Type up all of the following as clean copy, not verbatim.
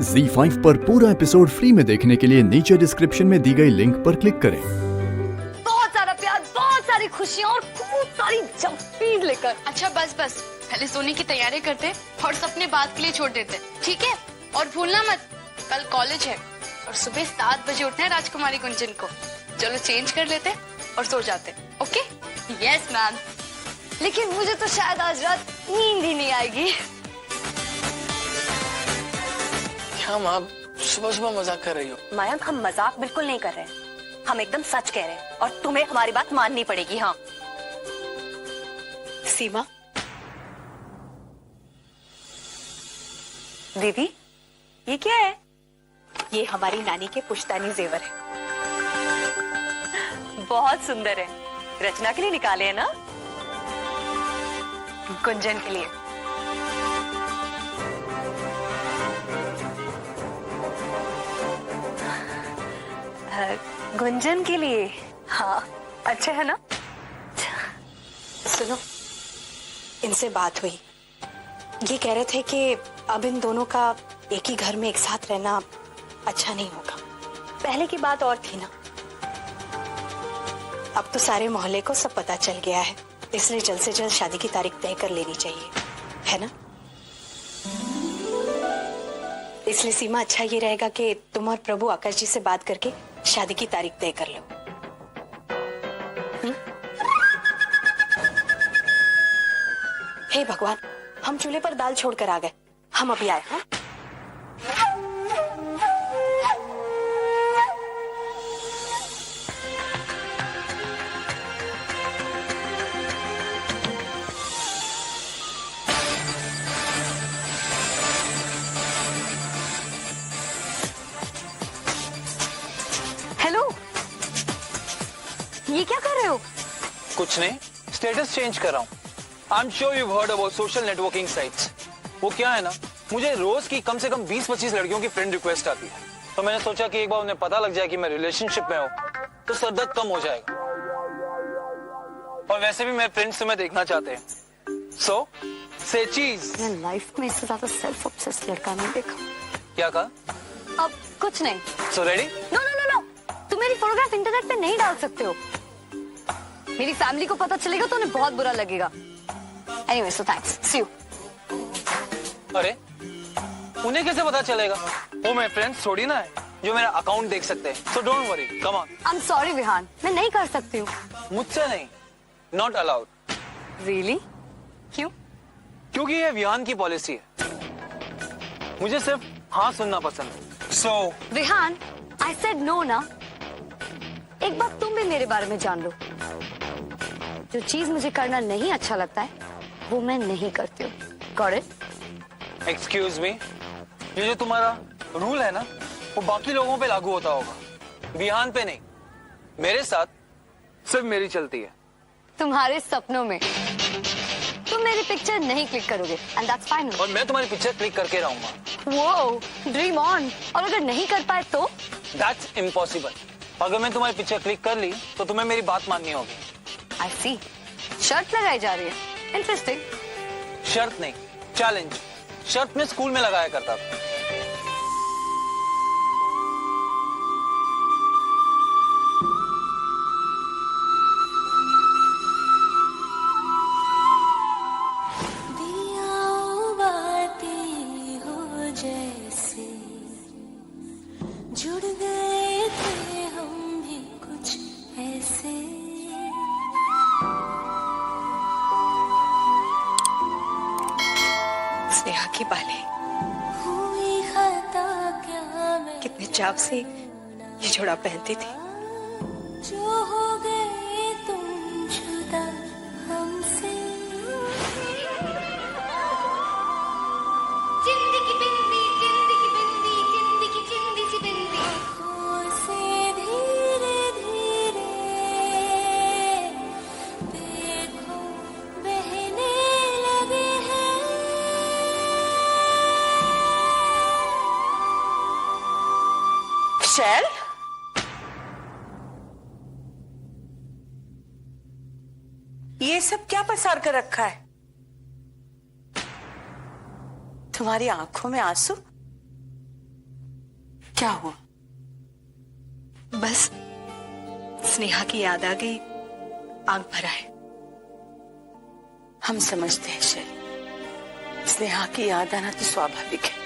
ZEE5 पर पूरा episode free में देखने के लिए नीचे डिस्क्रिप्शन में दी गई लिंक पर क्लिक करें। बहुत सारा प्यार, बहुत सारी खुशियाँ और खूब सारी जंपीज लेकर। अच्छा बस बस, पहले सोने की तैयारी करते और सपने बात के लिए छोड़ देते, ठीक है? और भूलना मत, कल कॉलेज है और सुबह 7 बजे उठना है राजकुमारी गुंजन को। चलो चेंज कर लेते और सो जाते, ओके? यस मैम, लेकिन मुझे तो शायद आज रात नींद ही नहीं आएगी। क्या माँ, सुबह सुबह मजाक कर रही हो? मयंक, हम मजाक बिल्कुल नहीं कर रहे, हम एकदम सच कह रहे हैं और तुम्हें हमारी बात माननी पड़ेगी। हाँ सीमा, दीदी, ये क्या है? ये हमारी नानी के पुश्तैनी जेवर है। बहुत सुंदर है। रचना के लिए निकाले हैं ना? गुंजन के लिए। गुंजन के लिए? हाँ, अच्छा है ना? सुनो, इनसे बात हुई, ये कह रहे थे कि अब इन दोनों का एक ही घर में एक साथ रहना अच्छा नहीं होगा। पहले की बात और थी ना, अब तो सारे मोहल्ले को सब पता चल गया है, इसलिए जल्द से जल्द शादी की तारीख तय कर लेनी चाहिए, है ना? इसलिए सीमा, अच्छा ये रहेगा कि तुम और प्रभु आकाश जी से बात करके शादी की तारीख तय कर लो। हे भगवान, हम चूल्हे पर दाल छोड़कर आ गए। हम अभी आए। हाँ, हेलो, ये क्या कर रहे हो? कुछ नहीं, स्टेटस चेंज कर रहा हूँ। I am sure you heard about social networking sites. वो क्या है ना, मुझे रोज की कम से कम 20-25 लड़कियों की फ्रेंड रिक्वेस्ट आती है, तो मैंने सोचा कि एक बार उन्हें पता लग जाए कि मैं रिलेशनशिप में हूँ तो सरदर्द कम हो जाएगा। और वैसे भी मेरे फ्रेंड्स तुम्हें देखना चाहते हैं, सो से चीज। मैं लाइफ में इससे ज्यादा सेल्फ ऑब्सेस्ड लड़का नहीं देखा। क्या कहा? अब कुछ नहीं। So ready? No no no no, तुम मेरी फोटोग्राफ इंटरनेट पे नहीं डाल सकते हो। मेरी फैमिली को पता चलेगा तो उन्हें बहुत बुरा लगेगा। Anyway, so thanks, see you. अरे, उन्हें कैसे पता चलेगा? वो मेरे फ्रेंड्स थोड़ी ना है जो मेरा अकाउंट देख सकते हैं, so don't worry, come on. I am sorry Vihan, मैं नहीं कर सकती हूँ। मुझसे नहीं, नॉट अलाउड। रियली? क्यों? क्योंकि ये विहान की पॉलिसी है, मुझे सिर्फ हाँ सुनना पसंद है। सो विहान, आई सेड नो ना। एक बात तुम भी मेरे बारे में जान लो, जो चीज मुझे करना नहीं अच्छा लगता है वो मैं नहीं करती हूँ। Got it? एक्सक्यूज मी, ये जो तुम्हारा रूल है ना, वो बाकी लोगों पे लागू होता होगा, विहान पे नहीं। मेरे साथ सिर्फ मेरी चलती है। तुम्हारे सपनों में तुम मेरी पिक्चर नहीं क्लिक करोगे एंड दैट्स फाइन। और मैं तुम्हारी पिक्चर क्लिक करके रहूंगा। वो ड्रीम ऑन। और अगर नहीं कर पाए तो? That's impossible. अगर मैं तुम्हारी पिक्चर क्लिक कर ली तो तुम्हें मेरी बात माननी होगी। आई सी, शर्त लगाई जा रही है। इंटरेस्टिंग। शर्त नहीं, चैलेंज। शर्त में स्कूल में लगाया करता था। जुड़ गए थे हम भी कुछ ऐसे। स्नेहा की बालें हुई खता क्या मैं कितने चाव से ये जोड़ा पहनती थी। जो हो गए तुम जुदा हमसे। जिंदगी बिंदी, जिंदगी बिंदी, जिंदगी जिंदी सी बिंदी। आँखों से धीरे धीरे देखो बहने लगे हैं। शैल, ये सब क्या पसार कर रखा है? तुम्हारी आंखों में आंसू? क्या हुआ? बस स्नेहा की याद आ गई, आंख भरा है। हम समझते हैं शैल, स्नेहा की याद आना तो स्वाभाविक है।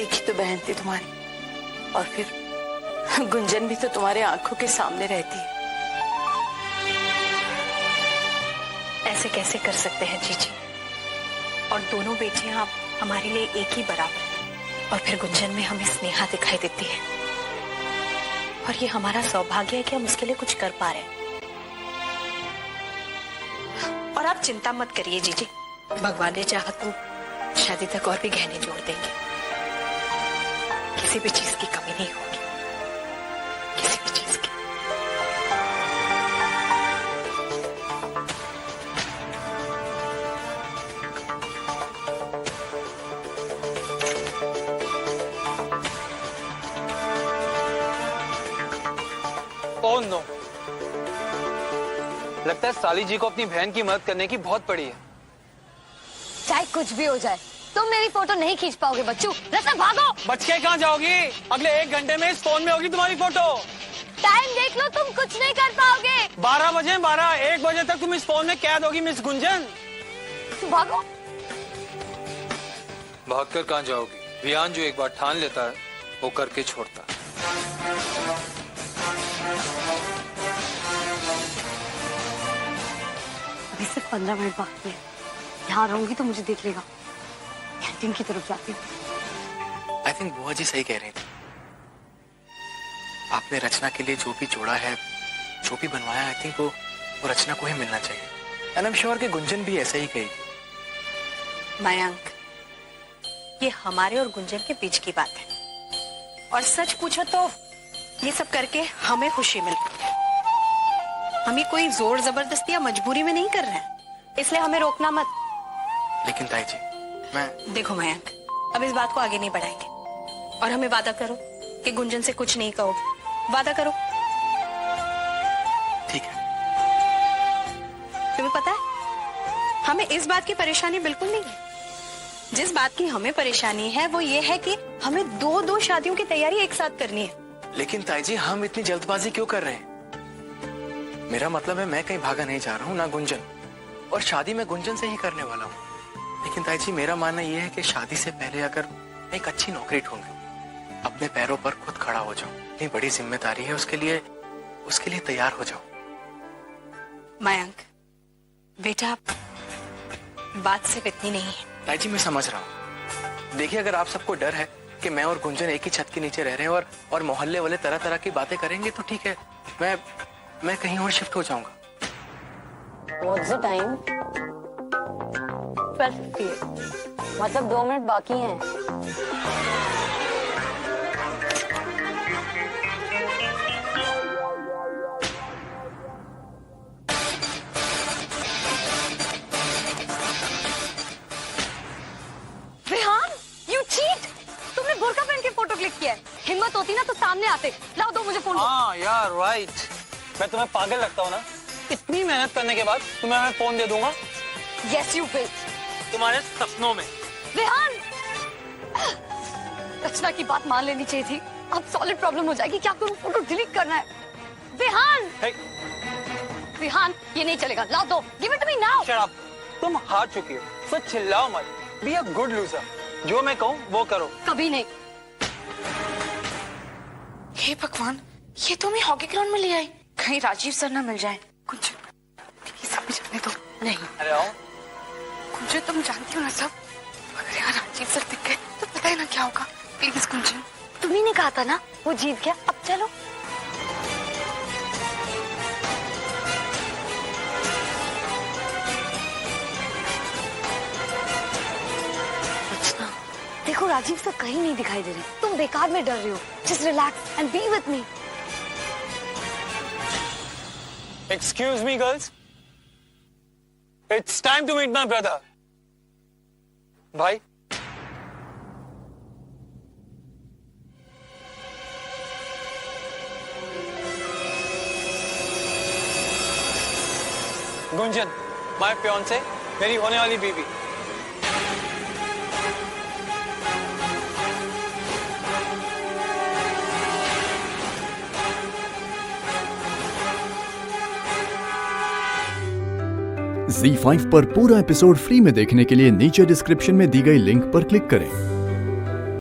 एक ही तो बहन थी तुम्हारी, और फिर गुंजन भी तो तुम्हारे आंखों के सामने रहती है। ऐसे कैसे कर सकते हैं जीजी? और दोनों बेटियां हमारे लिए एक ही बराबर हैं। और फिर गुंजन में हमें स्नेहा दिखाई देती है, और ये हमारा सौभाग्य है कि हम उसके लिए कुछ कर पा रहे हैं। और आप चिंता मत करिए जीजी, भगवान ने चाहा तो शादी तक और भी गहने जोड़ देंगे। किसी भी चीज की कमी नहीं होगी, किसी भी चीज की। ओह नो, लगता है साली जी को अपनी बहन की मदद करने की बहुत पड़ी है। चाहे कुछ भी हो जाए, तुम मेरी फोटो नहीं खींच पाओगे बच्चू। रस्ता भागो। बच के कहाँ जाओगी? अगले 1 घंटे में इस फोन में होगी तुम्हारी फोटो। टाइम देख लो, तुम कुछ नहीं कर पाओगे। 12 बजे 1 बजे तक तुम इस फोन में कैद होगी मिस गुंजन। भागो। भागकर कहाँ जाओगी? विहान जो एक बार ठान लेता है वो करके छोड़ता है। अभी सिर्फ 15 मिनट बाकी है। यहाँ रहूंगी तो मुझे देख लेगा। कैंटीन की तरफ जाती हूँ। आई थिंक बुआ जी सही कह रही थी। आपने रचना के लिए जो भी जोड़ा है, जो भी बनवाया, आई थिंक वो रचना को ही मिलना चाहिए। एंड आई एम श्योर कि गुंजन भी ऐसा ही कहेगी। मयंक, ये हमारे और गुंजन के बीच की बात है, और सच पूछो तो ये सब करके हमें खुशी मिलती है। हम ये कोई जोर जबरदस्ती या मजबूरी में नहीं कर रहे हैं, इसलिए हमें रोकना मत। लेकिन ताई जी, मैं देखो मयंक, अब इस बात को आगे नहीं बढ़ाएंगे, और हमें वादा करो कि गुंजन से कुछ नहीं कहोगे। वादा करो। ठीक है। तुम्हें पता है, हमें इस बात की परेशानी बिल्कुल नहीं है। जिस बात की हमें परेशानी है वो ये है कि हमें 2 शादियों की तैयारी एक साथ करनी है। लेकिन ताई जी, हम इतनी जल्दबाजी क्यों कर रहे हैं? मेरा मतलब है, मैं कहीं भागा नहीं जा रहा हूँ, ना गुंजन, और शादी मैं गुंजन से ही करने वाला हूँ। लेकिन ताई जी, मेरा मानना यह है कि शादी से पहले अगर मैं एक अच्छी नौकरी ढूंढूं, अपने पैरों पर खुद खड़ा हो जाऊं, इतनी बड़ी जिम्मेदारी है, उसके लिए तैयार हो जाऊं। मयंक बेटा, बात सिर्फ इतनी नहीं है। ताई जी, मैं समझ रहा हूँ। देखिए, अगर आप सबको डर है कि मैं और गुंजन एक ही छत के नीचे रह रहे हैं और मोहल्ले वाले तरह तरह की बातें करेंगे, तो ठीक है, मैं कहीं और शिफ्ट हो जाऊंगा। What's the time? 12:58. मतलब 2 मिनट बाकी हैं। Vihaan, you cheat! तुमने बुर्का पहन के फोटो क्लिक किया है। हिम्मत होती ना तो सामने आते। लाओ, दो मुझे फोन। हाँ यार, राइट। मैं तुम्हें पागल लगता हूँ ना? इतनी मेहनत करने के बाद तुम्हें मैं फोन दे दूंगा। Yes, you will. तुम्हारे सपनों में। विहान, रचना की बात मान लेनी चाहिए थी। अब सॉलिड प्रॉब्लम हो जाएगी कि आपको वो फोटो डिलीट करना है। विहान, Hey, विहान, ये नहीं चलेगा। लाओ दो, give it to me now. shut up. तुम हार चुकी हो, तो चिल्लाओ मत। Be a good loser. जो मैं कहूँ वो करो। कभी नहीं। हे भगवान, ये तो मैं हॉकी ग्राउंड में ले आई, कहीं राजीव सर ना मिल जाए। कुछ प्लीज हमें जाने दो। नहीं अरे आओ। कुंजन, तुम जानती हो ना सब, अगर यहाँ राजीव सर दिख गए तो पता ही ना क्या होगा। प्लीज कुंजन। तुम्ही ने कहा था ना वो जीत गया, अब चलो। रचना, देखो राजीव सर कहीं नहीं दिखाई दे रहे। तुम बेकार में डर रही हो। Just relax and B with me. Excuse me, girls. It's time to meet my brother. भाई, गुंजन, my fiance, मेरी होने वाली बीवी। Z5 पर पूरा एपिसोड फ्री में देखने के लिए नीचे डिस्क्रिप्शन में दी गई लिंक पर क्लिक करें।